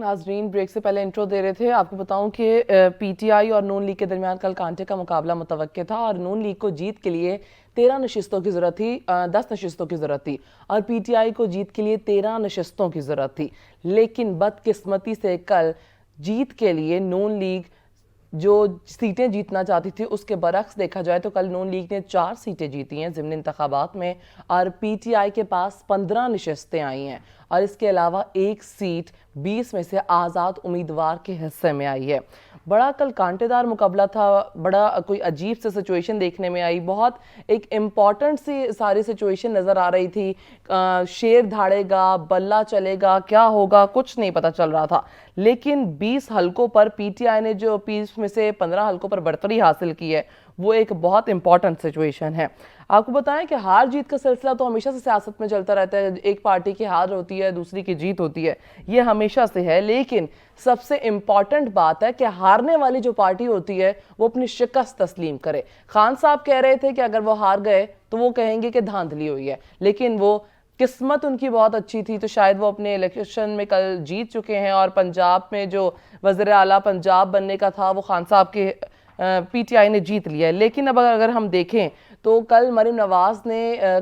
नाजरीन, ब्रेक से पहले इंट्रो दे रहे थे। आपको बताऊं कि पीटीआई और नून लीग के दरमियान कल कांटे का मुकाबला मुतवक्के था और नून लीग को जीत के लिए 13 नशिस्तों की जरूरत थी, 10 नशिस्तों की जरूरत थी और पीटीआई को जीत के लिए 13 नशिस्तों की जरूरत थी। लेकिन बदकिस्मती से कल जीत के लिए नून लीग जो सीटें जीतना चाहती थी उसके बरक्स देखा जाए तो कल नून लीग ने 4 सीटें जीती हैं ज़िमनी इंतखाबात में और पीटीआई के पास 15 नशस्तें आई हैं और इसके अलावा एक सीट 20 में से आज़ाद उम्मीदवार के हिस्से में आई है। बड़ा कल कांटेदार मुकाबला था, बड़ा कोई अजीब सी सिचुएशन देखने में आई, बहुत एक इम्पॉर्टेंट सी सारी सिचुएशन नज़र आ रही थी। शेर धाड़ेगा, बल्ला चलेगा, क्या होगा कुछ नहीं पता चल रहा था। लेकिन 20 हलकों पर पीटीआई ने जो 20 में से 15 हलकों पर बढ़तरी हासिल की है वो एक बहुत इंपॉर्टेंट सिचुएशन है। आपको बताएं कि हार जीत का सिलसिला तो हमेशा से सियासत में चलता रहता है। एक पार्टी की हार होती है, दूसरी की जीत होती है, ये हमेशा से है। लेकिन सबसे इंपॉर्टेंट बात है कि हारने वाली जो पार्टी होती है वो अपनी शिकस्त तस्लीम करे। खान साहब कह रहे थे कि अगर वो हार गए तो वो कहेंगे कि धांधली हुई है, लेकिन वो किस्मत उनकी बहुत अच्छी थी तो शायद वो अपने इलेक्शन में कल जीत चुके हैं और पंजाब में जो वज़ीर आला पंजाब बनने का था वो खान साहब के पीटीआई ने जीत लिया है। लेकिन अब अगर हम देखें तो कल मरीम नवाज ने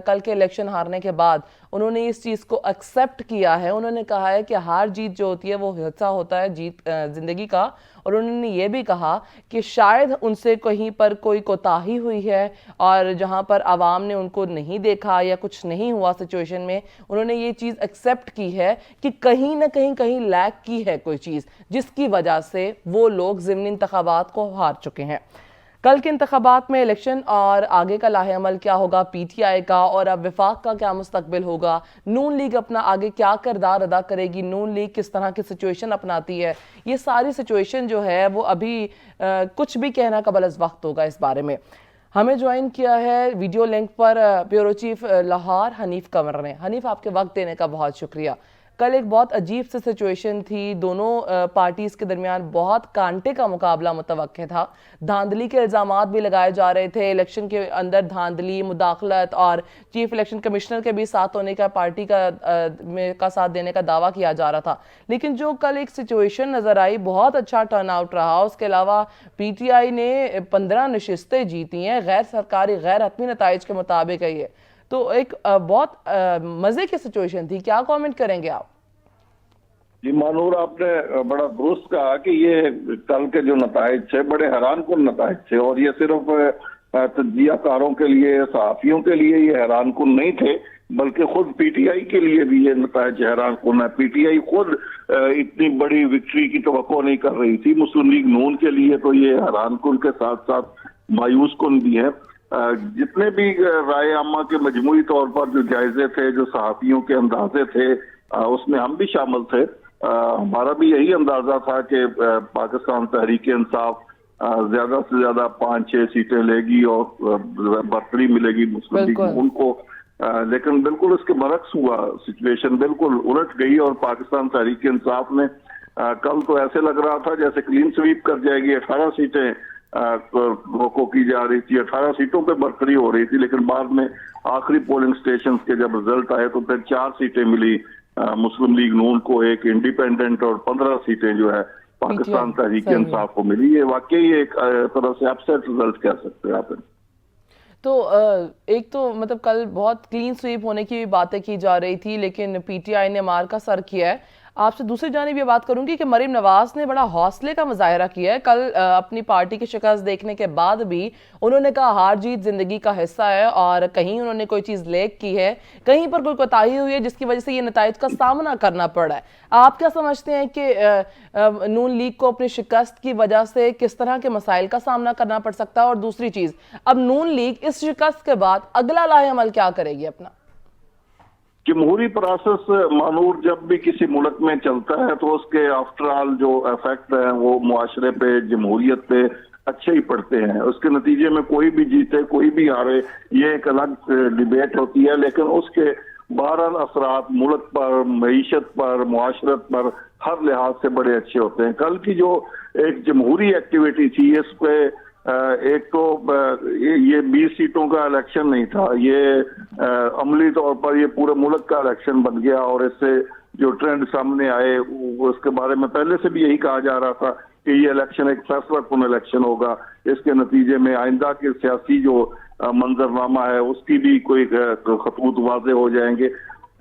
कल के इलेक्शन हारने के बाद उन्होंने इस चीज़ को एक्सेप्ट किया है। उन्होंने कहा है कि हार जीत जो होती है वो हिस्सा होता है जीत ज़िंदगी का, और उन्होंने ये भी कहा कि शायद उनसे कहीं पर कोई कोताही हुई है और जहां पर आवाम ने उनको नहीं देखा या कुछ नहीं हुआ सिचुएशन में, उन्होंने ये चीज़ एक्सेप्ट की है कि कहीं ना कहीं लैक की है कोई चीज़ जिसकी वजह से वो लोग ज़िमनी इंतखाबात को हार चुके हैं। कल के इंतखाबात में इलेक्शन और आगे का लाहेअमल क्या होगा पीटीआई का, और अब विफाक का क्या मुस्तकबिल होगा, नून लीग अपना आगे क्या किरदार अदा करेगी, नून लीग किस तरह की सिचुएशन अपनाती है, ये सारी सिचुएशन जो है वो अभी कुछ भी कहना कबल अज़ वक्त होगा। इस बारे में हमें ज्वाइन किया है वीडियो लिंक पर ब्यूरो चीफ लाहौर हनीफ कंवर ने। हनीफ, आपके वक्त देने का बहुत शुक्रिया। कल एक बहुत अजीब सी सिचुएशन थी, दोनों पार्टीज के दरमियान बहुत कांटे का मुकाबला मुतवक्के था। धांधली के इल्जामात भी लगाए जा रहे थे, इलेक्शन के अंदर धांधली, मुदाखलत और चीफ इलेक्शन कमिश्नर के भी साथ होने का, पार्टी का साथ देने का दावा किया जा रहा था। लेकिन जो कल एक सिचुएशन नजर आई, बहुत अच्छा टर्न आउट रहा। उसके अलावा पीटीआई ने 15 नशिस्तें जीती हैं, गैर सरकारी गैर हतमी नताइज के मुताबिक है ये। तो एक बहुत मजे की सिचुएशन थी, क्या कमेंट करेंगे आप? जी मानूर, आपने बड़ा दुरुस्त कहा कि ये कल के जो नताइज थे बड़े हैरान कुन नताइज थे, और ये सिर्फ तज्जियाकारों के लिए, सहाफियों के लिए ये हैरान कुन नहीं थे, बल्कि खुद पीटीआई के लिए भी ये नताइज हैरान कुन है। पीटीआई खुद इतनी बड़ी विक्ट्री की तवक्को नहीं कर रही थी। मुस्लिम लीग नून के लिए तो ये हैरान कुन के साथ साथ मायूस कुन भी है। जितने भी राय आमा के मजमूई तौर पर जो जायजे थे, जो सहाफियों के अंदाजे थे, उसमें हम भी शामिल थे। हमारा भी यही अंदाजा था कि पाकिस्तान तहरीक इंसाफ ज्यादा से ज्यादा 5-6 सीटें लेगी और बढ़तरी मिलेगी मुस्लिम लीग नून को। लेकिन बिल्कुल इसके बरक्स हुआ, सिचुएशन बिल्कुल उलट गई और पाकिस्तान तहरीक इंसाफ ने कल तो ऐसे लग रहा था जैसे क्लीन स्वीप कर जाएगी। 18 सीटें रोको की जा रही थी, 18 सीटों पे बढ़तरी हो रही थी, लेकिन बाद में आखिरी पोलिंग स्टेशन के जब रिजल्ट आए तो फिर 4 सीटें मिली मुस्लिम लीग नून को, एक इंडिपेंडेंट, और 15 सीटें जो है पाकिस्तान तहरीक इंसाफ को मिली। ये वाकई एक तरह से अपसेट रिजल्ट कह सकते हैं आप। तो एक तो मतलब कल बहुत क्लीन स्वीप होने की बातें की जा रही थी, लेकिन पीटीआई ने मार का सर किया है। आपसे दूसरी जानिब ये बात करूंगी कि मरीम नवाज ने बड़ा हौसले का मुजाहरा किया है कल, अपनी पार्टी की शिकस्त देखने के बाद भी उन्होंने कहा हार जीत जिंदगी का हिस्सा है और कहीं उन्होंने कोई चीज लेक की है, कहीं पर कोई कोताही हुई है जिसकी वजह से ये नताइज का सामना करना पड़ा है। आप क्या समझते हैं कि नून लीग को अपनी शिकस्त की वजह से किस तरह के मसाइल का सामना करना पड़ सकता है? और दूसरी चीज, अब नून लीग इस शिकस्त के बाद अगला लाहेअमल क्या करेगी अपना? जमहूरी प्रोसेस मानूर जब भी किसी मुल्क में चलता है तो उसके आफ्टर ऑल जो इफेक्ट है वो मुआशरे पे, जमहूरियत पे अच्छे ही पड़ते हैं। उसके नतीजे में कोई भी जीते कोई भी हारे ये एक अलग डिबेट होती है, लेकिन उसके बहरहाल असरात मुल्क पर, मईशत पर, मुआशरत पर हर लिहाज से बड़े अच्छे होते हैं। कल की जो एक जमहूरी एक्टिविटी थी, इस पे एक तो ये 20 सीटों का इलेक्शन नहीं था, ये अमली तौर पर ये पूरे मुल्क का इलेक्शन बन गया और इससे जो ट्रेंड सामने आए उसके बारे में पहले से भी यही कहा जा रहा था कि ये इलेक्शन एक फैसलाकुन इलेक्शन होगा, इसके नतीजे में आइंदा के सियासी जो मंजरनामा है उसकी भी कोई खतूत वाजे हो जाएंगे।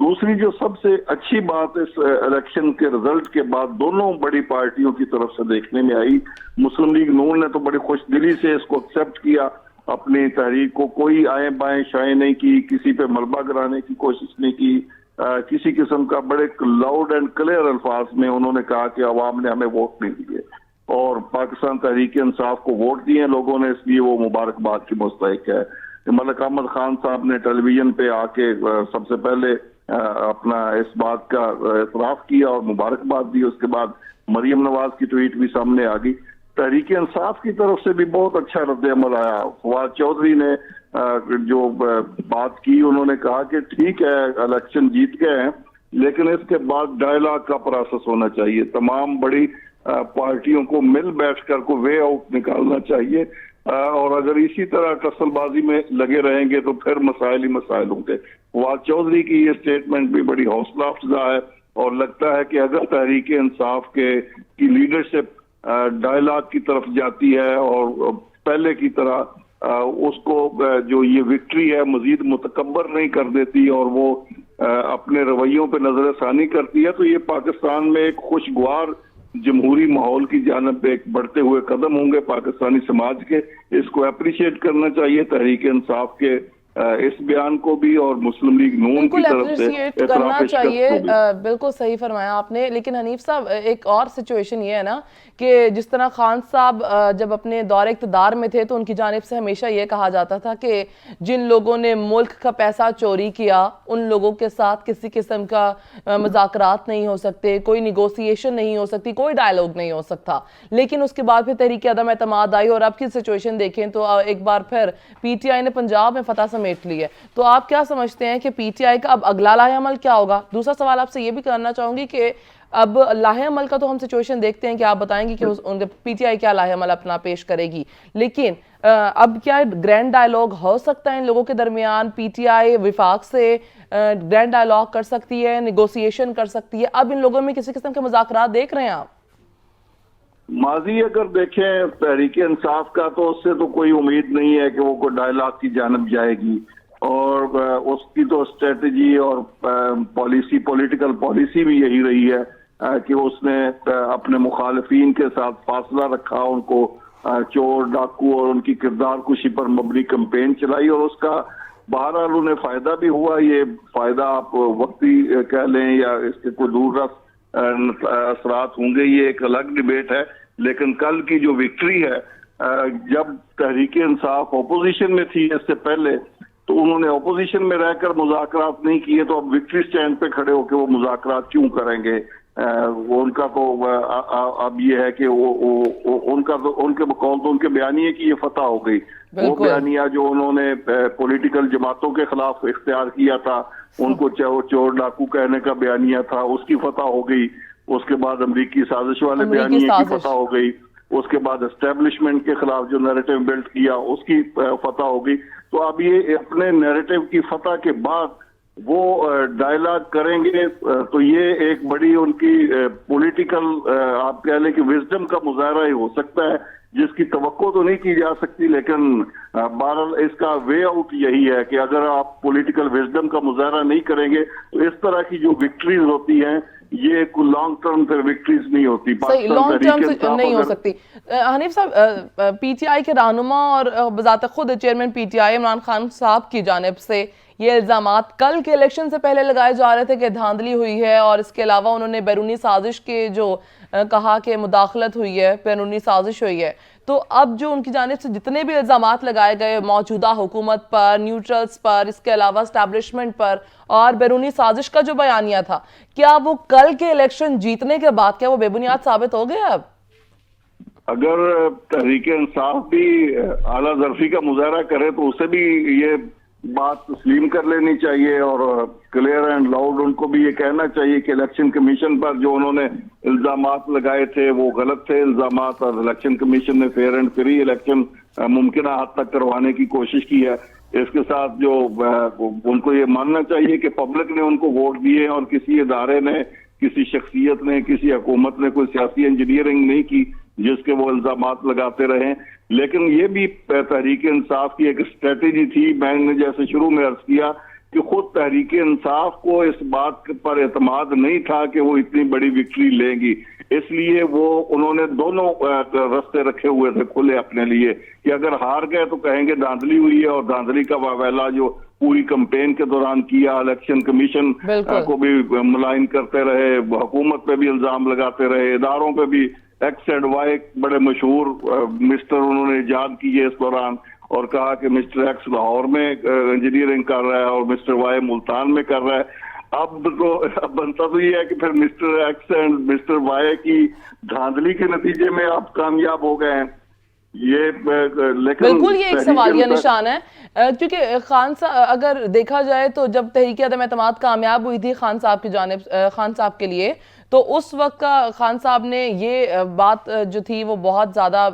दूसरी जो सबसे अच्छी बात इस इलेक्शन के रिजल्ट के बाद दोनों बड़ी पार्टियों की तरफ से देखने में आई, मुस्लिम लीग नून ने तो बड़ी खुशदिली से इसको एक्सेप्ट किया, अपनी तहरीक को कोई आए बाएं शाएं नहीं की, किसी पे मलबा गिराने की कोशिश नहीं की, किसी किस्म का बड़े लाउड एंड क्लियर अल्फाज में उन्होंने कहा कि अवाम ने हमें वोट नहीं दिए और पाकिस्तान तहरीक इंसाफ को वोट दिए लोगों ने, इसलिए वो मुबारकबाद की मुस्तहिक है। मलिक अहमद खान साहब ने टेलीविजन पे आके सबसे पहले अपना इस बात का एतराफ किया और मुबारकबाद दी। उसके बाद मरियम नवाज की ट्वीट भी सामने आ गई। तहरीक इंसाफ की तरफ से भी बहुत अच्छा रद्द-ए-अमल आया। फवाद चौधरी ने जो बात की, उन्होंने कहा कि ठीक है इलेक्शन जीत गए हैं लेकिन इसके बाद डायलॉग का प्रोसेस होना चाहिए, तमाम बड़ी पार्टियों को मिल बैठकर को वे आउट निकालना चाहिए और अगर इसी तरह टसलबाजी में लगे रहेंगे तो फिर मसाइल ही मसाइल होंगे। फवाद चौधरी की ये स्टेटमेंट भी बड़ी हौसला अफजा है और लगता है कि अगर तहरीक इंसाफ की लीडरशिप डायलॉग की तरफ जाती है और पहले की तरह उसको जो ये विक्ट्री है मजीद मुतकब्बर नहीं कर देती और वो अपने रवैयों पे नजरसानी करती है, तो ये पाकिस्तान में एक खुशगवार जमहूरी माहौल की जानब एक बढ़ते हुए कदम होंगे पाकिस्तानी समाज के। इसको अप्रिशिएट करना चाहिए तहरीक इंसाफ के इस बयान को भी और मुस्लिम लीग नून की तरफ से अप्रिशिएट करना चाहिए। बिल्कुल सही फरमाया आपने। लेकिन हनीफ साहब, एक और सिचुएशन ये है ना कि जिस तरह खान साहब जब अपने दौरे इक़्तिदार में थे तो उनकी जानिब से हमेशा ये कहा जाता था कि जिन लोगों ने मुल्क का पैसा चोरी किया उन लोगों के साथ किसी किस्म का मुज़ाकरात नहीं हो सकते, कोई निगोसिएशन नहीं हो सकती, कोई डायलॉग नहीं हो सकता। लेकिन उसके बाद फिर तहरीक अदम एतमाद आई और अब की सिचुएशन देखें तो एक बार फिर PTI ने पंजाब में फतह समेट ली है। तो आप क्या समझते हैं कि PTI का अब अगला लाहे-अमल क्या होगा? दूसरा सवाल आपसे ये भी करना चाहूंगी कि अब लाहे-अमल का तो हम सिचुएशन देखते हैं कि आप बताएंगे कि उनके PTI क्या लाहे-अमल अपना पेश करेगी, लेकिन अब क्या ग्रैंड डायलॉग हो सकता है इन लोगों के दरमियान? PTI विफाक से ग्रैंड डायलॉग कर सकती है, निगोसिएशन कर सकती है? अब इन लोगों में किसी किस्म के मुज़ाकरात देख रहे हैं आप? माजी अगर देखें तहरीक इंसाफ का तो उससे तो कोई उम्मीद नहीं है कि वो कोई डायलॉग की जानब जाएगी और उसकी तो स्ट्रेटजी और पॉलिटिकल पॉलिसी भी यही रही है कि उसने अपने मुखालिफिन के साथ फासला रखा, उनको चोर डाकू और उनकी किरदार कुशी पर मबनी कैंपेन चलाई और उसका बहरहाल उन्हें फायदा भी हुआ। ये फायदा आप वक्ती कह लें या इसके कोई दूर असरात होंगे, ये एक अलग डिबेट है। लेकिन कल की जो विक्ट्री है, जब तहरीक इंसाफ ऑपोजिशन में थी इससे पहले तो उन्होंने ऑपोजिशन में रहकर मुज़ाकरात नहीं किए, तो अब विक्ट्री स्टैंड पे खड़े होकर वो मुज़ाकरात क्यों करेंगे? वो उनका तो अब ये है कि उनका तो उनके बकौल तो उनके बयानिए की ये फतह हो गई। वो बयानिया जो उन्होंने पॉलिटिकल जमातों के खिलाफ इख्तियार किया था, उनको चोर डाकू कहने का बयानिया था, उसकी फतह हो गई। उसके बाद अमरीकी साजिश वाले बयानिए की फतह हो गई। उसके बाद एस्टेब्लिशमेंट के खिलाफ जो नैरेटिव बिल्ड किया उसकी फतह हो गई। तो अब ये अपने नैरेटिव की फतह के बाद वो डायलॉग करेंगे तो ये एक बड़ी उनकी पॉलिटिकल आप कह लें कि विजडम का मुजाहरा ही हो सकता है, जिसकी तवक्को तो नहीं की जा सकती। लेकिन बहरहाल इसका वे आउट यही है कि अगर आप पॉलिटिकल विजडम का मुजाहरा नहीं करेंगे तो इस तरह की जो विक्ट्रीज होती हैं ये लॉन्ग टर्म फिर विक्ट्रीज नहीं होती, लॉन्ग टर्म नहीं हो सकती। हनीफ साहब, PTI के रहनुमा और बजात खुद चेयरमैन PTI इमरान खान साहब की जानिब से ये इल्जामात कल के इलेक्शन से पहले लगाए जा रहे थे कि धांधली हुई है और इसके अलावा उन्होंने बैरूनी साजिश के जो कहा कि मुदाखलत हुई है, बैरूनी साजिश हुई है। तो अब जो उनकी जानिब से जितने भी इल्जामात लगाए गए मौजूदा हुकूमत पर, न्यूट्रल्स पर, इसके अलावा एस्टैब्लिशमेंट पर और बैरूनी साजिश का जो बयानिया था, क्या वो कल के इलेक्शन जीतने के बाद क्या वो बेबुनियाद साबित हो गए? अब अगर तहरीक इंसाफ भी आला ज़र्फी का मुजाहरा करे तो उसे भी ये बात तस्लीम कर लेनी चाहिए और क्लियर एंड लाउड उनको भी ये कहना चाहिए कि इलेक्शन कमीशन पर जो उन्होंने इल्जामात लगाए थे वो गलत थे इल्जामात, और इलेक्शन कमीशन ने फेयर एंड फ्री इलेक्शन मुमकिन हद तक करवाने की कोशिश की है। इसके साथ जो उनको ये मानना चाहिए कि पब्लिक ने उनको वोट दिए और किसी इदारे ने किसी शख्सियत ने, किसी हुकूमत ने कोई सियासी इंजीनियरिंग नहीं की जिसके वो इल्जामात लगाते रहे। लेकिन ये भी तहरीक इंसाफ की एक स्ट्रेटेजी थी। मैंने जैसे शुरू में अर्ज किया कि खुद तहरीक इंसाफ को इस बात पर एतमाद नहीं था कि वो इतनी बड़ी विक्ट्री लेंगी, इसलिए वो उन्होंने दोनों रास्ते रखे हुए थे खुले अपने लिए कि अगर हार गए तो कहेंगे धांधली हुई है, और धांधली का वावेला जो पूरी कैंपेन के दौरान किया, इलेक्शन कमीशन को भी मुलायन करते रहे, हुकूमत पे भी इल्जाम लगाते रहे, इदारों पे भी एक्स एंड वाई बड़े मशहूर मिस्टर उन्होंने ईजाद किए इस दौरान, और कहा कि मिस्टर एक्स लाहौर में इंजीनियरिंग कर रहा है और मिस्टर वाई मुल्तान में कर रहा है। अब बनता तो ये है कि फिर mister X and mister Y की धांधली के नतीजे में आप कामयाब हो गए हैं। ये लेकिन बिल्कुल ये एक सवालिया निशान है, क्योंकि खान साहब अगर देखा जाए तो जब तहरीक अदम एतमाद कामयाब हुई थी खान साहब की जानिब, खान साहब के लिए, तो उस वक्त का खान साहब ने ये बात जो थी वो बहुत ज़्यादा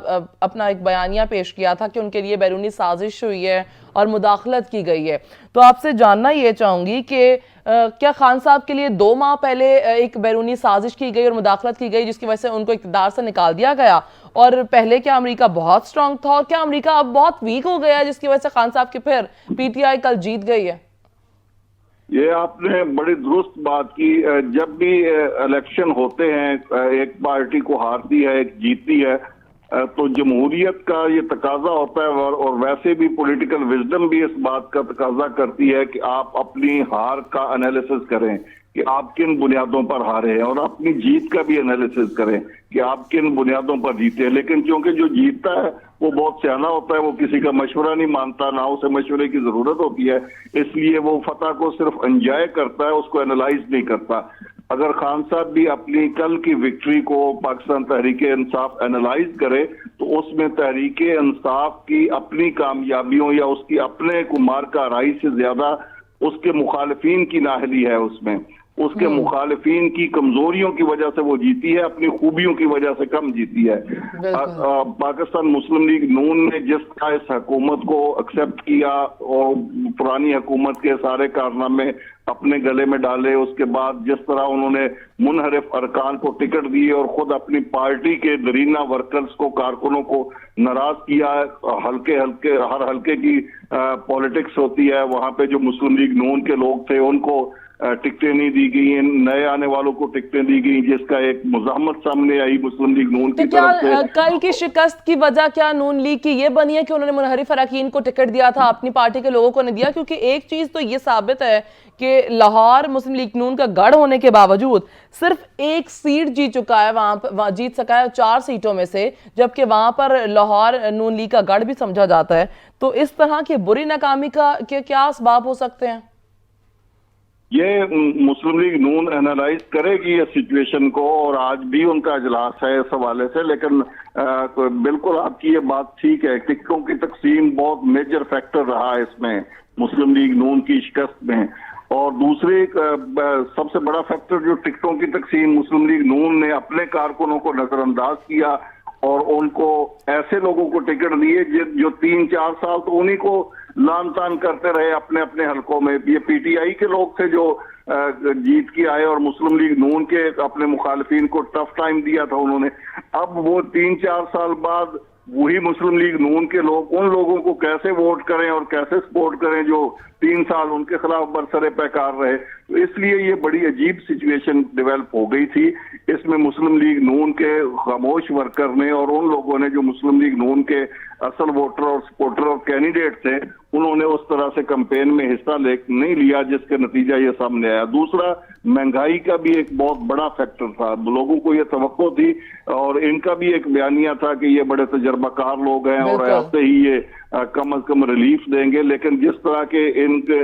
अपना एक बयानिया पेश किया था कि उनके लिए बैरूनी साजिश हुई है और मुदाखलत की गई है। तो आपसे जानना ये चाहूँगी कि क्या खान साहब के लिए 2 माह पहले एक बैरूनी साजिश की गई और मुदाखलत की गई जिसकी वजह से उनको इक़्तिदार से निकाल दिया गया, और पहले क्या अमेरिका बहुत स्ट्रांग था और क्या अमेरिका अब बहुत वीक हो गया है जिसकी वजह से खान साहब की फिर पीटीआई कल जीत गई है? ये आपने बड़ी दुरुस्त बात की। जब भी इलेक्शन होते हैं, एक पार्टी को हारती है, एक जीतती है, तो जमहूरियत का ये तकाजा होता है, और वैसे भी पॉलिटिकल विजडम भी इस बात का तकाजा करती है कि आप अपनी हार का एनालिसिस करें कि आप किन बुनियादों पर हारे हैं, और अपनी जीत का भी एनालिसिस करें कि आप किन बुनियादों पर जीते हैं। लेकिन क्योंकि जो जीतता है वो बहुत सियाना होता है, वो किसी का मशवरा नहीं मानता, ना उसे मशवरे की जरूरत होती है, इसलिए वो फतह को सिर्फ एंजॉय करता है, उसको एनालाइज नहीं करता। अगर खान साहब भी अपनी कल की विक्ट्री को पाकिस्तान तहरीक इंसाफ एनालाइज करे तो उसमें तहरीक इंसाफ की अपनी कामयाबियों या उसकी अपने कुमार का राय से ज्यादा उसके मुखालिफिन की नाहली है, उसमें उसके मुखालिफिन की कमजोरियों की वजह से वो जीती है, अपनी खूबियों की वजह से कम जीती है। पाकिस्तान मुस्लिम लीग नून ने जिस तरह इस हुकूमत को एक्सेप्ट किया और पुरानी हुकूमत के सारे कारनामे अपने गले में डाले, उसके बाद जिस तरह उन्होंने मुनहरिफ अरकान को टिकट दिए और खुद अपनी पार्टी के दरीना वर्कर्स को, कारकुनों को नाराज किया, हल्के हल्के हर हल्के की पॉलिटिक्स होती है, वहां पे जो मुस्लिम लीग नून के लोग थे उनको टिकटें नहीं दी गई, नए आने वालों को टिकटें दी गई, जिसका एक मुज़ाहमत सामने आई मुस्लिम लीग नून की तरफ से। कल की शिकस्त की वजह क्या नून लीग की ये बनी है कि उन्होंने मुनहरिफ अरकान को टिकट दिया था, अपनी पार्टी के लोगों को नहीं दिया? क्योंकि एक चीज तो ये साबित है कि लाहौर मुस्लिम लीग नून का गढ़ होने के बावजूद सिर्फ 1 सीट जीत चुका है, वहां जीत सका है 4 सीटों में से, जबकि वहां पर लाहौर नून लीग का गढ़ भी समझा जाता है। तो इस तरह की बुरी नाकामी का क्या असबाब हो सकते हैं? ये मुस्लिम लीग नून एनालाइज करेगी ये सिचुएशन को, और आज भी उनका इजलास है इस हवाले से। लेकिन बिल्कुल आपकी ये बात ठीक है, टिकटों की तकसीम बहुत मेजर फैक्टर रहा है इसमें मुस्लिम लीग नून की शिकस्त में। और दूसरे सबसे बड़ा फैक्टर जो टिकटों की तकसीम, मुस्लिम लीग नून ने अपने कारकुनों को नजरअंदाज किया और उनको ऐसे लोगों को टिकट दिए जो 3-4 साल तो उन्हीं को लान तान करते रहे अपने अपने हलकों में। ये पीटीआई के लोग थे जो जीत के आए और मुस्लिम लीग नून के अपने मुखालिफिन को टफ टाइम दिया था उन्होंने। अब वो 3-4 साल बाद वही मुस्लिम लीग नून के लोग उन लोगों को कैसे वोट करें और कैसे सपोर्ट करें जो 3 साल उनके खिलाफ बरसरे पैकार रहे। तो इसलिए ये बड़ी अजीब सिचुएशन डेवलप हो गई थी। इसमें मुस्लिम लीग नून के खामोश वर्कर ने और उन लोगों ने जो मुस्लिम लीग नून के असल वोटर और सपोर्टर और कैंडिडेट थे, उन्होंने उस तरह से कैंपेन में हिस्सा नहीं लिया, जिसके नतीजा ये सामने आया। दूसरा, महंगाई का भी एक बहुत बड़ा फैक्टर था। लोगों को ये तवक्को थी और इनका भी एक बयानिया था कि ये बड़े तजर्बाकार लोग हैं और ऐसे ही ये कम अज कम रिलीफ देंगे। लेकिन जिस तरह के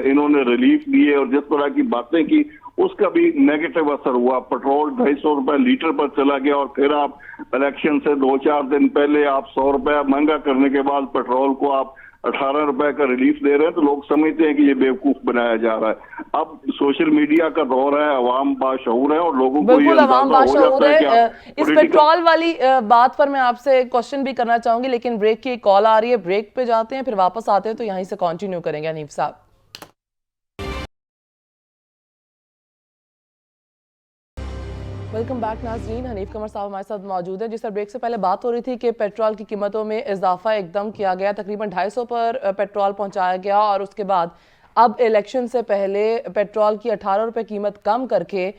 इन्होंने रिलीफ दिए और जिस तरह की बातें की, उसका भी नेगेटिव असर हुआ। पेट्रोल 250 रुपए लीटर पर चला गया और फिर आप इलेक्शन से 2-4 दिन पहले आप 100 रुपया महंगा करने के बाद पेट्रोल को आप 18 रुपए का रिलीफ दे रहे हैं, तो लोग समझते हैं कि ये बेवकूफ बनाया जा रहा है। अब सोशल मीडिया का दौर है, अवाम बाशऊर है और लोगों को ये अंदाजा हो जाता है कि इस पेट्रोल वाली बात पर मैं आपसे क्वेश्चन भी करना चाहूंगी, लेकिन ब्रेक की कॉल आ रही है, ब्रेक पे जाते हैं, फिर वापस आते हैं, तो यहीं से कंटिन्यू करेंगे हनीफ साहब। वेलकम बैक नाजरीन। हनीफ कमर साहब हमारे साथ मौजूद है। जिस तरह ब्रेक से पहले बात हो रही थी कि पेट्रोल की कीमतों में इजाफा एकदम किया गया, तकरीबन 250 पर पेट्रोल पहुंचाया गया और उसके बाद अब इलेक्शन से पहले पेट्रोल की 18 रुपये कीमत कम करके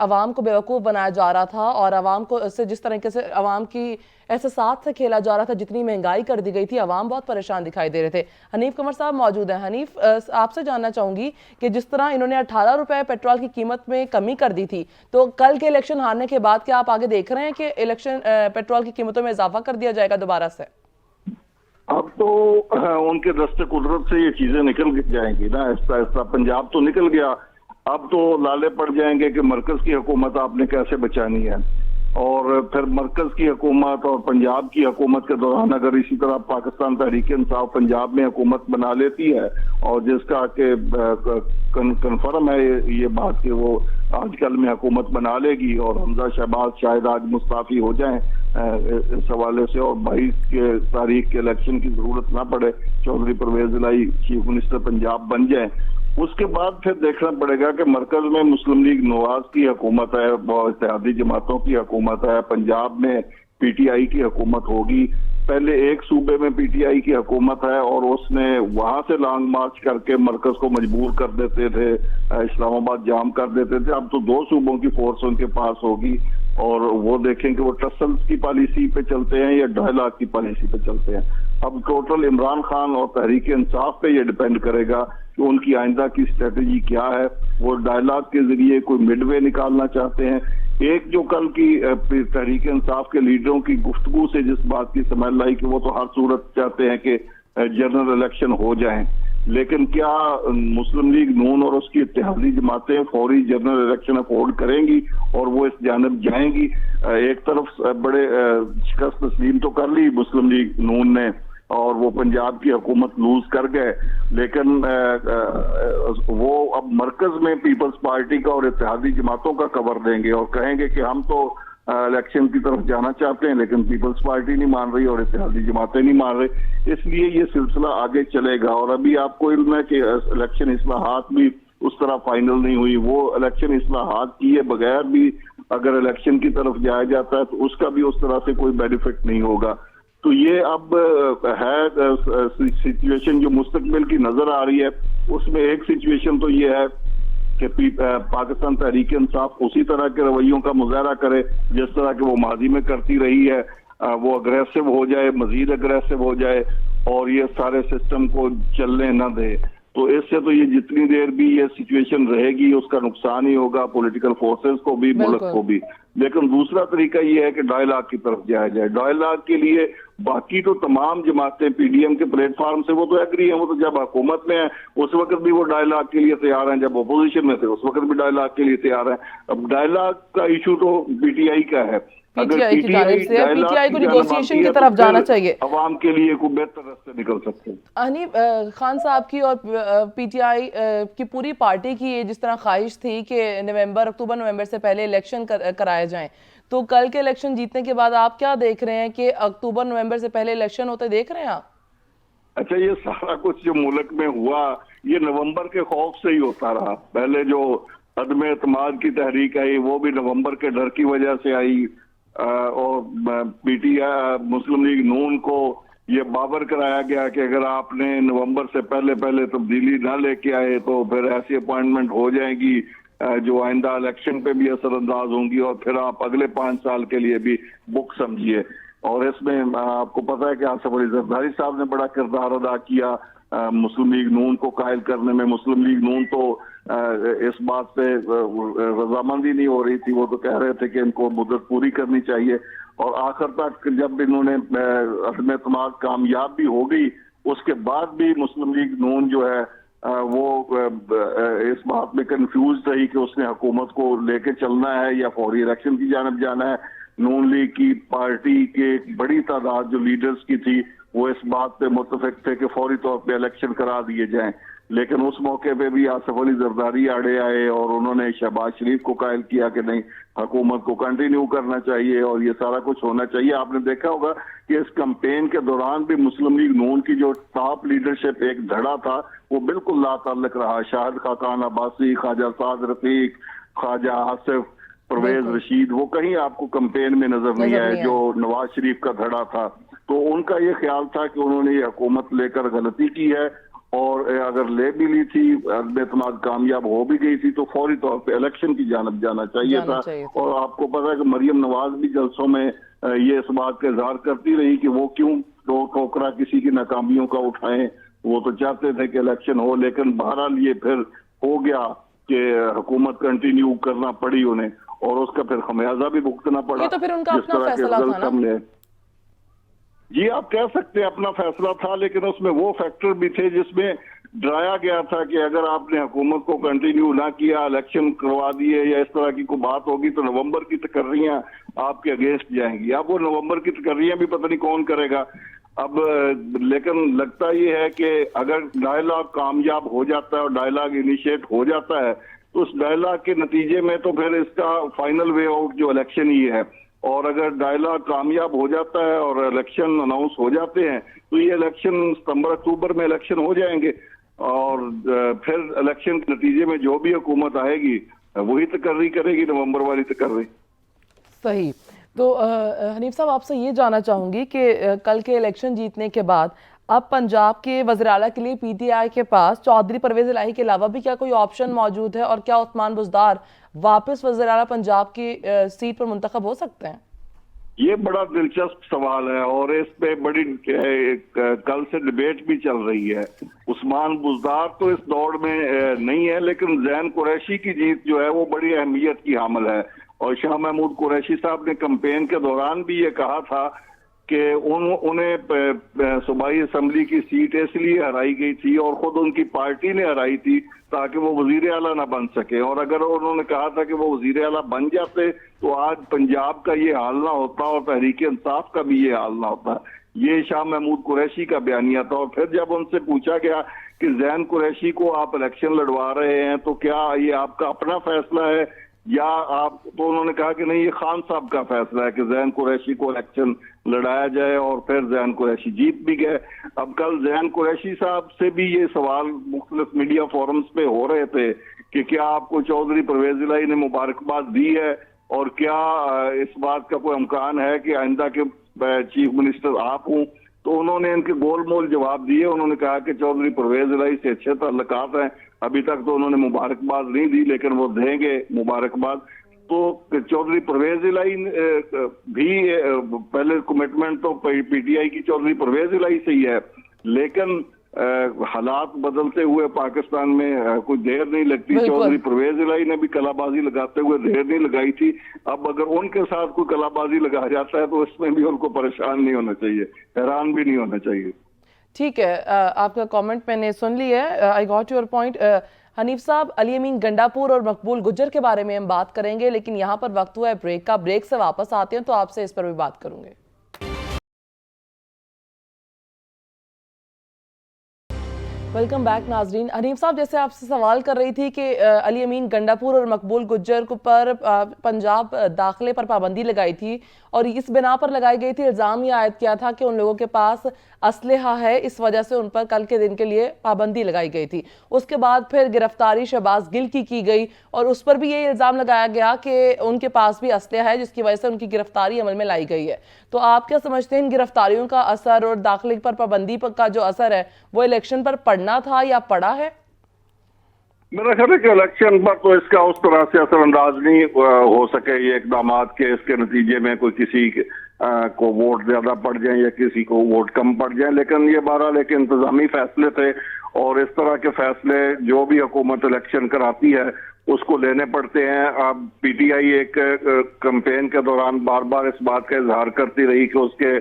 अवाम को बेवकूफ़ बनाया जा रहा था और अवाम को इससे जिस तरीके से अवाम की एहसास से खेला जा रहा था, जितनी महंगाई कर दी गई थी, अवाम बहुत परेशान दिखाई दे रहे थे। हनीफ कमर साहब मौजूद हैं। हनीफ, आपसे जानना चाहूंगी कि जिस तरह इन्होंने 18 रुपए पेट्रोल की कीमत में कमी कर दी थी, तो कल के इलेक्शन हारने के बाद क्या आप आगे देख रहे हैं कि इलेक्शन पेट्रोल की कीमतों में इजाफा कर दिया जाएगा दोबारा से? अब तो उनके दस्ते कुदरत से ये चीजें निकल जाएंगी ना, ऐसा ऐसा पंजाब तो निकल गया। अब तो लाले पड़ जाएंगे कि मरकज की हुकूमत आपने कैसे बचानी है, और फिर मरकज की हुकूमत और पंजाब की हुकूमत के दौरान अगर इसी तरह पाकिस्तान तहरीक इंसाफ पंजाब में हुकूमत बना लेती है, और जिसका कि कन्फर्म है ये बात कि वो आजकल में हुकूमत बना लेगी और हमजा शहबाज शायद आज मुस्ताफी हो जाएं इस हवाले से, और 22 तारीख के इलेक्शन की जरूरत ना पड़े, चौधरी परवेज इलाही चीफ मिनिस्टर पंजाब बन जाए, उसके बाद फिर देखना पड़ेगा कि मरकज में मुस्लिम लीग नवाज की हुकूमत है, इत्तेहादी जमातों की हुकूमत है, पंजाब में पीटीआई की हुकूमत होगी। पहले एक सूबे में पीटीआई की हुकूमत है और उसने वहां से लॉन्ग मार्च करके मरकज को मजबूर कर देते थे, इस्लामाबाद जाम कर देते थे। अब तो 2 सूबों की फोर्स उनके पास होगी और वो देखें कि वो टसल्स की पॉलिसी पे चलते हैं या डायलॉग की पॉलिसी पे चलते हैं। अब टोटल इमरान खान और तहरीक इंसाफ पे ये डिपेंड करेगा कि उनकी आइंदा की स्ट्रेटेजी क्या है। वो डायलॉग के जरिए कोई मिडवे निकालना चाहते हैं। एक जो कल की तहरीक इंसाफ के लीडरों की गुफ्तगू से जिस बात की समझ लाई कि वो तो हर सूरत चाहते हैं कि जनरल इलेक्शन हो जाएं, लेकिन क्या मुस्लिम लीग नून और उसकी इत्तेहादी जमातें फौरी जनरल इलेक्शन अफोर्ड करेंगी और वो इस जानब जाएंगी? एक तरफ बड़े शिकस्त तस्लीम तो कर ली मुस्लिम लीग नून ने और वो पंजाब की हुकूमत लूज कर गए, लेकिन वो अब मरकज में पीपल्स पार्टी का और इत्तेहादी जमातों का कवर देंगे और कहेंगे कि हम तो इलेक्शन की तरफ जाना चाहते हैं, लेकिन पीपल्स पार्टी नहीं मान रही और इत्तेहादी जमातें नहीं मान रही। इसलिए ये सिलसिला आगे चलेगा। और अभी आपको इल्म है कि इलेक्शन इस्लाहात भी उस तरह फाइनल नहीं हुई। वो इलेक्शन इस्लाहात किए बगैर भी अगर इलेक्शन की तरफ जाया जाता है तो उसका भी उस तरह से कोई बेनिफिट नहीं होगा। तो ये अब है सिचुएशन जो मुस्तकबिल की नजर आ रही है, उसमें एक सिचुएशन तो ये है कि पाकिस्तान तहरीक इंसाफ उसी तरह के रवैयों का मुजाहरा करे जिस तरह के वो माजी में करती रही है, वो अग्रेसिव हो जाए, मजीद अग्रेसिव हो जाए और ये सारे सिस्टम को चलने न दे। तो इससे तो ये जितनी देर भी ये सिचुएशन रहेगी उसका नुकसान ही होगा पॉलिटिकल फोर्सेस को भी, मुल्क को भी। लेकिन दूसरा तरीका ये है कि डायलॉग की तरफ जाया जाए। डायलॉग के लिए बाकी तो तमाम जमातें पीडीएम के प्लेटफॉर्म से वो तो एग्री है, वो तो जब हुकूमत में है उस वक्त भी वो डायलॉग के लिए तैयार हैं, जब अपोजिशन में थे उस वक्त भी डायलॉग के लिए तैयार हैं। अब डायलॉग का इशू तो पीटीआई का है। पीटीआई की जानिब से पीटीआई को नेगोशिएशन की तरफ जाना चाहिए, अवाम के लिए कोई बेहतर रास्ते निकल सकते हैं। हनीफ खान साहब की और पीटीआई की पूरी पार्टी की ये जिस तरह ख्वाहिश थी कि अक्टूबर नवंबर से पहले इलेक्शन कराए जाएं, तो कल के इलेक्शन जीतने के बाद आप क्या देख रहे हैं कि अक्टूबर नवंबर से पहले इलेक्शन होते देख रहे हैं आप? अच्छा, ये सारा कुछ जो मुल्क में हुआ ये नवंबर के खौफ से ही होता रहा। पहले जो अदम एतमाद की तहरीक आई वो भी नवंबर के डर की वजह से आई और पीटीआई मुस्लिम लीग नून को ये बाबर कराया गया कि अगर आपने नवंबर से पहले पहले तब्दीली ना लेके आए तो फिर ऐसी अपॉइंटमेंट हो जाएगी जो आइंदा इलेक्शन पे भी असरअंदाज होंगी और फिर आप अगले 5 साल के लिए भी बुक समझिए। और इसमें आपको पता है कि आसिफ अली जरदारी साहब ने बड़ा किरदार अदा किया मुस्लिम लीग नून को कायल करने में। मुस्लिम लीग नून तो इस बात पे रजामंदी नहीं हो रही थी, वो तो कह रहे थे कि इनको मुद्दत पूरी करनी चाहिए और आखिर तक जब इन्होंने अदम एतमाद कामयाब भी हो गई उसके बाद भी मुस्लिम लीग नून जो है वो इस बात में कंफ्यूज रही कि उसने हुकूमत को लेके चलना है या फौरी इलेक्शन की जानब जाना है। नून लीग की पार्टी के बड़ी तादाद जो लीडर्स की थी वो इस बात पे मुत्तफिक थे कि फौरी तौर पे इलेक्शन करा दिए जाएं, लेकिन उस मौके पे भी आसिफ अली जरदारी आड़े आए और उन्होंने शहबाज शरीफ को कायल किया कि नहीं, हुकूमत को कंटिन्यू करना चाहिए और ये सारा कुछ होना चाहिए। आपने देखा होगा कि इस कैंपेन के दौरान भी मुस्लिम लीग नून की जो टॉप लीडरशिप एक धड़ा था वो बिल्कुल लाताल्लुक रहा। शाहिद खाकान अब्बासी, ख्वाजा साद रफीक, ख्वाजा आसिफ, परवेज बिल्कुल। रशीद, वो कहीं आपको कैंपेन में नजर नहीं नजर आए। नहीं जो नवाज शरीफ का धड़ा था, तो उनका ये ख्याल था कि उन्होंने ये हुकूमत लेकर गलती की है, और अगर ले भी ली थी, एतमाद कामयाब हो भी गई थी, तो फौरी तौर पे इलेक्शन की जानब जाना चाहिए था। और आपको पता है कि मरियम नवाज भी जलसों में ये इस बात का इजहार करती रही कि वो क्यों टोकरा किसी की नाकामियों का उठाएं, वो तो चाहते थे कि इलेक्शन हो, लेकिन बहरहाल ये फिर हो गया कि हुकूमत कंटिन्यू करना पड़ी उन्हें, और उसका फिर खमियाजा भी भुगतना पड़ा। ये तो फिर उनका जिस अपना तरह के फैसला था रिजल्ट ना। हमने, जी आप कह सकते हैं अपना फैसला था, लेकिन उसमें वो फैक्टर भी थे जिसमें डराया गया था कि अगर आपने हुकूमत को कंटिन्यू ना किया, इलेक्शन करवा दिए या इस तरह की कोई बात होगी, तो नवंबर की तकर्रियां आपके अगेंस्ट जाएंगी। अब वो नवंबर की तकर्रियां भी पता नहीं कौन करेगा अब। लेकिन लगता ये है कि अगर डायलॉग कामयाब हो जाता है और डायलॉग इनिशिएट हो जाता है, तो उस डायलॉग के नतीजे में तो फिर इसका फाइनल वे आउट जो इलेक्शन ही है। और अगर डायलॉग कामयाब हो जाता है और इलेक्शन अनाउंस हो जाते हैं, तो ये इलेक्शन सितंबर अक्टूबर में इलेक्शन हो जाएंगे, और फिर इलेक्शन के नतीजे में जो भी हुकूमत आएगी वही तकर्री करेगी, नवंबर वाली तकर्री। सही। तो हनीफ साहब, आपसे ये जानना चाहूंगी कि कल के इलेक्शन जीतने के बाद अब पंजाब के वज़ीर आला के लिए पीटीआई के पास चौधरी परवेज इलाही के अलावा भी क्या कोई ऑप्शन मौजूद है, और क्या उस्मान बुज़दार वापस वज़ीर आला पंजाब की सीट पर मुंतखब हो सकते हैं? ये बड़ा दिलचस्प सवाल है, और इस पे बड़ी कल से डिबेट भी चल रही है। उस्मान बुज़दार तो इस दौड़ में नहीं है, लेकिन जैन कुरैशी की जीत जो है वो बड़ी अहमियत की हामिल है। और शाह महमूद कुरैशी साहब ने कैंपेन के दौरान भी ये कहा था कि उन्हें सूबाई असम्बली की सीट इसलिए हराई गई थी और खुद उनकी पार्टी ने हराई थी ताकि वो वजीर आला ना बन सके, और अगर उन्होंने कहा था कि वो वजीर आला बन जाते तो आज पंजाब का ये हाल ना होता और तहरीक इंसाफ का भी ये हाल ना होता। ये शाह महमूद कुरैशी का बयानिया था। और फिर जब उनसे पूछा गया कि जैन कुरैशी को आप इलेक्शन लड़वा रहे हैं, तो क्या ये आपका अपना फैसला है या आप, तो उन्होंने कहा कि नहीं, ये खान साहब का फैसला है कि जैन कुरैशी को इलेक्शन लड़ाया जाए, और फिर जैन कुरैशी जीत भी गए। अब कल जैन कुरैशी साहब से भी ये सवाल मुख्तलिफ मीडिया फोरम्स पे हो रहे थे कि क्या आपको चौधरी परवेज इलाही ने मुबारकबाद दी है, और क्या इस बात का कोई इम्कान है कि आइंदा के चीफ मिनिस्टर आप हूं। तो उन्होंने इनके गोलमोल जवाब दिए। उन्होंने कहा कि चौधरी परवेज इलाही से अच्छे ताल्लुकात हैं, अभी तक तो उन्होंने मुबारकबाद नहीं दी, लेकिन वो देंगे मुबारकबाद। तो चौधरी परवेज इलाही भी पहले कमिटमेंट तो पीटीआई की चौधरी परवेज इलाही से ही है, लेकिन हालात बदलते हुए पाकिस्तान में कोई देर नहीं लगती। चौधरी परवेज इलाही ने भी कलाबाजी लगाते हुए देर नहीं लगाई थी। अब अगर उनके साथ कोई कलाबाजी लगा जाता है तो इसमें भी उनको परेशान नहीं होना चाहिए, हैरान भी नहीं होना चाहिए। ठीक है, आपका कमेंट मैंने सुन लिया है। I got your point. Hanif साहब, अली अमीन गंडापुर और मकबूल गुज्जर के बारे में हम बात करेंगे, लेकिन यहाँ पर वक्त हुआ है ब्रेक का। ब्रेक से वापस आते हैं तो आपसे इस पर भी बात करूंगे। वेलकम बैक नाजरीन। हनीफ साहब, जैसे आपसे सवाल कर रही थी कि अली अमीन गंडापुर और मकबूल गुज्जर को पर पंजाब दाखिले पर पाबंदी लगाई थी, और इस बिना पर लगाई गई थी, इल्ज़ाम ये आयद किया था कि उन लोगों के पास असलहा है, इस वजह से उन पर कल के दिन के लिए पाबंदी लगाई गई थी। उसके बाद फिर गिरफ्तारी शहबाज गिल की गई, और उस पर भी ये इल्ज़ाम लगाया गया कि उनके पास भी असलहा है, जिसकी वजह से उनकी गिरफ्तारी अमल में लाई गई है। तो आप क्या समझते हैं, इन गिरफ्तारियों का असर और दाखिले पर पाबंदी का जो असर है वो इलेक्शन पर पड़ना था या पड़ा है? मेरा ख्याल है कि इलेक्शन पर तो इसका उस तरह से असरअंदाज नहीं हो सके ये इकदाम के, इसके नतीजे में कोई किसी को वोट ज्यादा पड़ जाए या किसी को वोट कम पड़ जाए। लेकिन ये बहरहाल एक इंतजामी फैसले थे, और इस तरह के फैसले जो भी हुकूमत इलेक्शन कराती है उसको लेने पड़ते हैं। अब पीटीआई एक कैंपेन के दौरान बार बार इस बात का इजहार करती रही कि उसके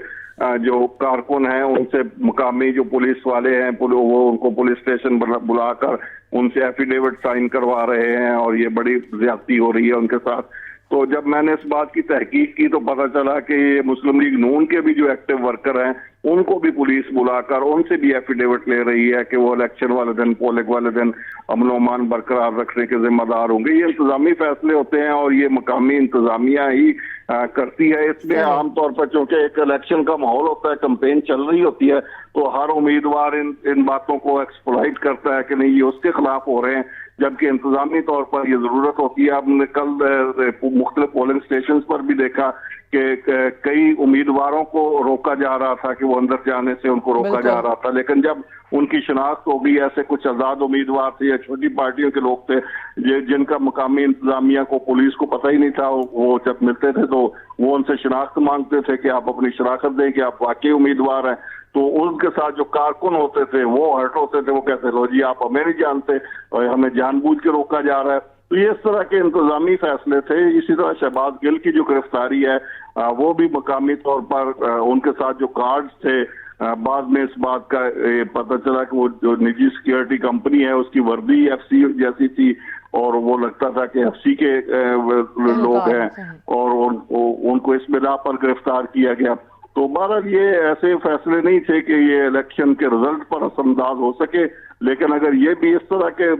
जो कारकुन हैं उनसे मुकामी जो पुलिस वाले हैं वो उनको पुलिस स्टेशन बुलाकर उनसे एफिडेविट साइन करवा रहे हैं, और ये बड़ी ज्यादती हो रही है उनके साथ। तो जब मैंने इस बात की तहकीक की तो पता चला कि ये मुस्लिम लीग नून के भी जो एक्टिव वर्कर हैं उनको भी पुलिस बुलाकर उनसे भी एफिडेविट ले रही है कि वो इलेक्शन वाले दिन, पोलिंग वाले दिन अमन अमान बरकरार रखने के जिम्मेदार होंगे। ये इंतजामी फैसले होते हैं और ये मकामी इंतजामिया ही करती है। इसमें आमतौर पर चूंकि एक इलेक्शन का माहौल होता है, कैंपेन चल रही होती है, तो हर उम्मीदवार इन बातों को एक्सप्लॉइट करता है कि नहीं ये उसके खिलाफ हो रहे हैं, जबकि इंतजामी तौर पर यह जरूरत होती है। आपने कल मुख्तलिफ पोलिंग स्टेशन पर भी देखा कि कई उम्मीदवारों को रोका जा रहा था कि वो अंदर जाने से उनको रोका जा रहा था, लेकिन जब उनकी शनाख्त हो गई, ऐसे कुछ आजाद उम्मीदवार थे या छोटी पार्टियों के लोग थे जिनका मुकामी इंतजामिया को, पुलिस को पता ही नहीं था, वो जब मिलते थे तो वो उनसे शनाख्त मांगते थे कि आप अपनी शनाख्त दें कि आप वाकई उम्मीदवार हैं। तो उनके साथ जो कारकुन होते थे वो हर्ट होते थे, वो कहते लो जी आप हमें नहीं जानते और हमें जानबूझ के रोका जा रहा है। तो ये इस तरह के इंतजामी फैसले थे। इसी तरह शहबाज गिल की जो गिरफ्तारी है वो भी मकामी तौर पर उनके साथ जो कार्ड्स थे, बाद में इस बात का पता चला कि वो जो निजी सिक्योरिटी कंपनी है उसकी वर्दी एफसी जैसी थी और वो लगता था कि एफसी के लोग हैं और उनको इस बिना पर गिरफ्तार किया गया। तो बहरहाल ये ऐसे फैसले नहीं थे कि ये इलेक्शन के रिजल्ट पर असरअंदाज हो सके, लेकिन अगर ये भी इस तरह के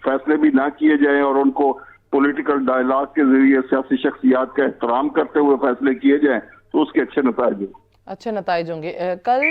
फैसले भी ना किए जाएं और उनको पॉलिटिकल डायलॉग के जरिए सियासी शख्सियात का एहतराम करते हुए फैसले किए जाएं तो उसके अच्छे नतीजे होंगे। कल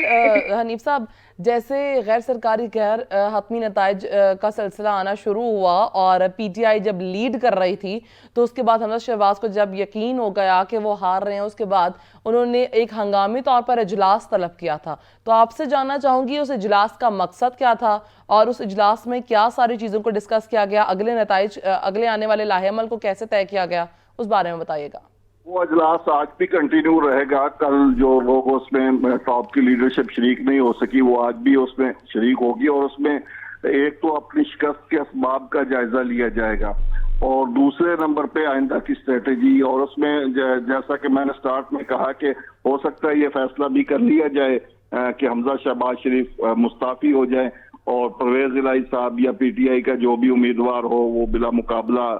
हनीफ साहब, जैसे गैर सरकारी गैर हतमी नताइज का सिलसिला आना शुरू हुआ और पीटीआई जब लीड कर रही थी तो उसके बाद हमजा शहबाज को जब यकीन हो गया कि वो हार रहे हैं, उसके बाद उन्होंने एक हंगामी तौर पर इजलास तलब किया था। तो आपसे जानना चाहूंगी उस इजलास का मकसद क्या था और उस इजलास में क्या सारी चीज़ों को डिस्कस किया गया, अगले नताइज, अगले आने वाले लाहेअमल को कैसे तय किया गया, उस बारे में बताइएगा। वो अजलास आज भी कंटिन्यू रहेगा। कल जो लोग उसमें टॉप की लीडरशिप शरीक नहीं हो सकी वो आज भी उसमें शरीक होगी और उसमें एक तो अपनी शिकस्त के असबाब का जायजा लिया जाएगा और दूसरे नंबर पे आइंदा की स्ट्रेटेजी, और उसमें जैसा कि मैंने स्टार्ट में कहा कि हो सकता है ये फैसला भी कर लिया जाए कि हमजा शहबाज शरीफ मुस्ताफी हो जाए और परवेज इलाही साहब या पीटीआई का जो भी उम्मीदवार हो वो बिला मुकाबला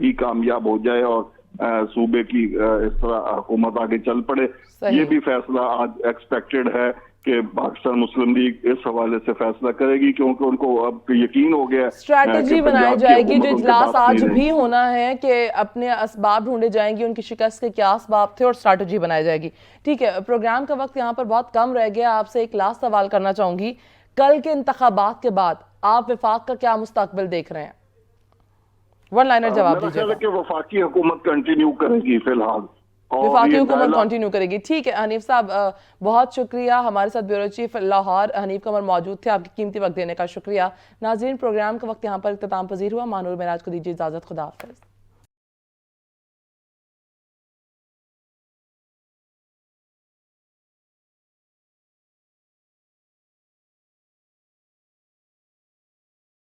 ही कामयाब हो जाए और सूबे की इस तरह हुकूमत आगे चल पड़े। ये भी फैसला आज एक्सपेक्टेड है कि पाकिस्तान मुस्लिम लीग इस हवाले से फैसला करेगी क्योंकि उनको अब यकीन हो गया। स्ट्रैटेजी बनाई जाएगी जो इजलास आज भी होना है कि अपने असबाब ढूंढे जाएंगे, उनकी शिकस्त के क्या असबाब थे और स्ट्रैटेजी बनाई जाएगी। ठीक है, प्रोग्राम का वक्त यहाँ पर बहुत कम रह गया। आपसे एक लास्ट सवाल करना चाहूंगी, कल के इंतखाबात के बाद आप विफाक का क्या मुस्तकबिल देख रहे हैं? वन लाइनर जवाब दीजिएगा। कि वफाकी हुकूमत कंटिन्यू करेगी फिलहाल, वफाकी हुकूमत कंटिन्यू करेगी। ठीक है हनीफ साहब, बहुत शुक्रिया। हमारे साथ ब्यूरो चीफ लाहौर हनीफ कमर मौजूद थे, आपकी कीमती वक्त देने का शुक्रिया। नाज़रीन, प्रोग्राम का वक्त यहाँ पर इख्तिताम पजीर हुआ। मानूर मेराज को दीजिए इजाजत। खुदा हाफिज़।